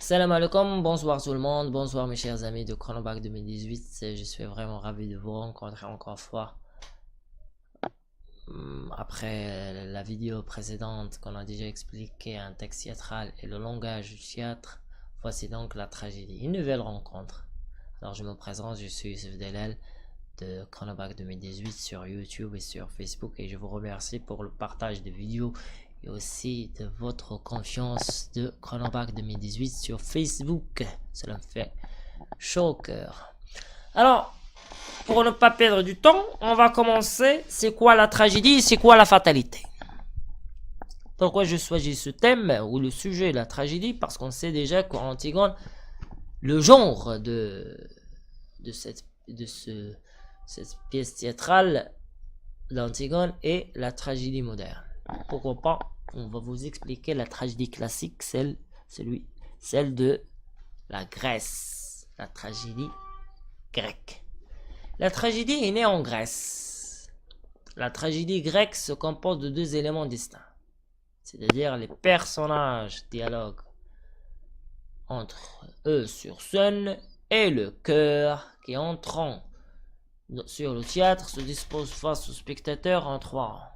Salam alaikum, bonsoir tout le monde, bonsoir mes chers amis de Chronoback 2018. Je suis vraiment ravi de vous rencontrer encore une fois. Après la vidéo précédente qu'on a déjà expliqué un texte théâtral et le langage du théâtre, voici donc la tragédie, une nouvelle rencontre. Alors je me présente, je suis Youssef Delal de Chronoback 2018 sur YouTube et sur Facebook et je vous remercie pour le partage de vidéos et aussi de votre confiance de Chronoback 2018 sur Facebook. Cela me fait chaud au cœur. Alors, pour ne pas perdre du temps, on va commencer. C'est quoi la tragédie? C'est quoi la fatalité? Pourquoi je choisis ce thème ou le sujet de la tragédie? Parce qu'on sait déjà qu'Antigone, le genre de cette pièce théâtrale d'Antigone est la tragédie moderne. Pourquoi pas? On va vous expliquer la tragédie classique, celle de la Grèce, la tragédie grecque. La tragédie est née en Grèce. La tragédie grecque se compose de deux éléments distincts, c'est-à-dire les personnages dialoguent entre eux sur scène et le chœur qui entrant sur le théâtre se dispose face au spectateur en trois rangs,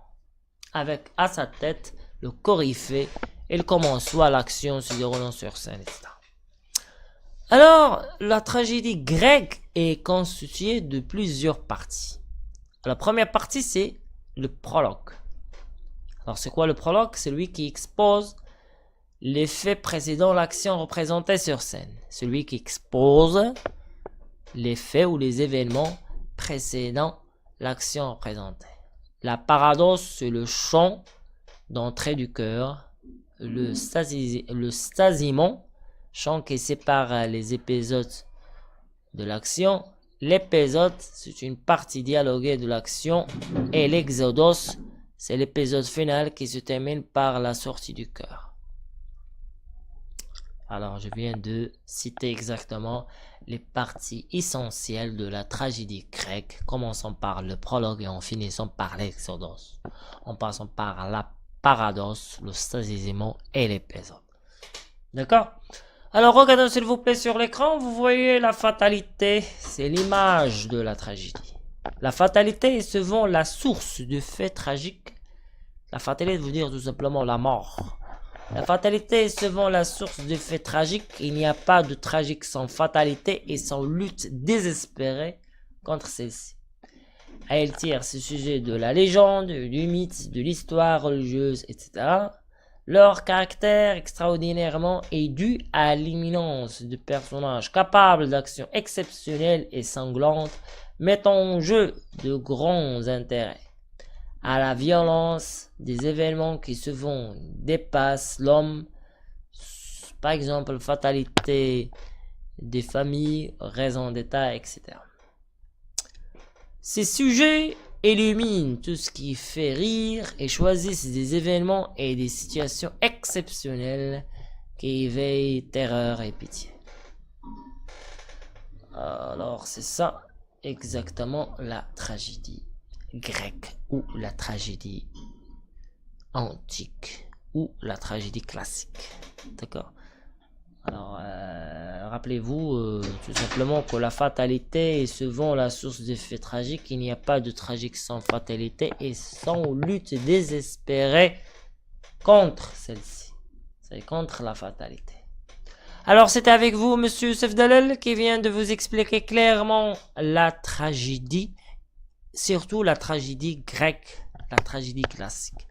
avec à sa tête le coryphée. Il commence soit l'action se déroulant sur scène, etc. Alors, la tragédie grecque est constituée de plusieurs parties. La première partie, c'est le prologue. Alors, c'est quoi le prologue? C'est celui qui expose les faits précédant l'action représentée sur scène. Celui qui expose les faits ou les événements précédant l'action représentée. La paradoxe, c'est le chant d'entrée du chœur. Le stasimon, chant qui sépare les épisodes de l'action. L'épisode, c'est une partie dialoguée de l'action. Et l'exodos, c'est l'épisode final qui se termine par la sortie du chœur. Alors, je viens de citer exactement les parties essentielles de la tragédie grecque, commençant par le prologue et en finissant par l'exodos, en passant par la paradoxe, le stasimon et l'épisode. D'accord? Alors, regardez s'il vous plaît sur l'écran, vous voyez la fatalité, c'est l'image de la tragédie. La fatalité est souvent la source de faits tragiques. La fatalité veut dire tout simplement la mort. La fatalité est souvent la source de faits tragiques. Il n'y a pas de tragique sans fatalité et sans lutte désespérée contre celle-ci. Elle tire ce sujet de la légende, du mythe, de l'histoire religieuse, etc. Leur caractère extraordinairement est dû à l'imminence de personnages capables d'actions exceptionnelles et sanglantes, mettant en jeu de grands intérêts, à la violence des événements qui souvent dépassent l'homme, par exemple fatalité des familles, raisons d'état, etc. Ces sujets éliminent tout ce qui fait rire et choisissent des événements et des situations exceptionnelles qui éveillent terreur et pitié. Alors c'est ça exactement la tragédie grecque ou la tragédie antique ou la tragédie classique. D'accord? Alors, rappelez-vous tout simplement que la fatalité est souvent la source des faits tragiques. Il n'y a pas de tragique sans fatalité et sans lutte désespérée contre celle-ci. C'est contre la fatalité. Alors, c'était avec vous, monsieur Youssef Delal, qui vient de vous expliquer clairement la tragédie, surtout la tragédie grecque, la tragédie classique.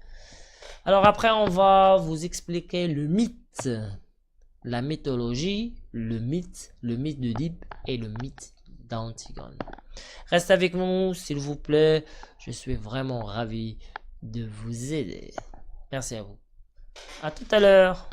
Alors après, on va vous expliquer le mythe, la mythologie, le mythe d'Oedipe et le mythe d'Antigone. Restez avec nous, s'il vous plaît. Je suis vraiment ravi de vous aider. Merci à vous. À tout à l'heure.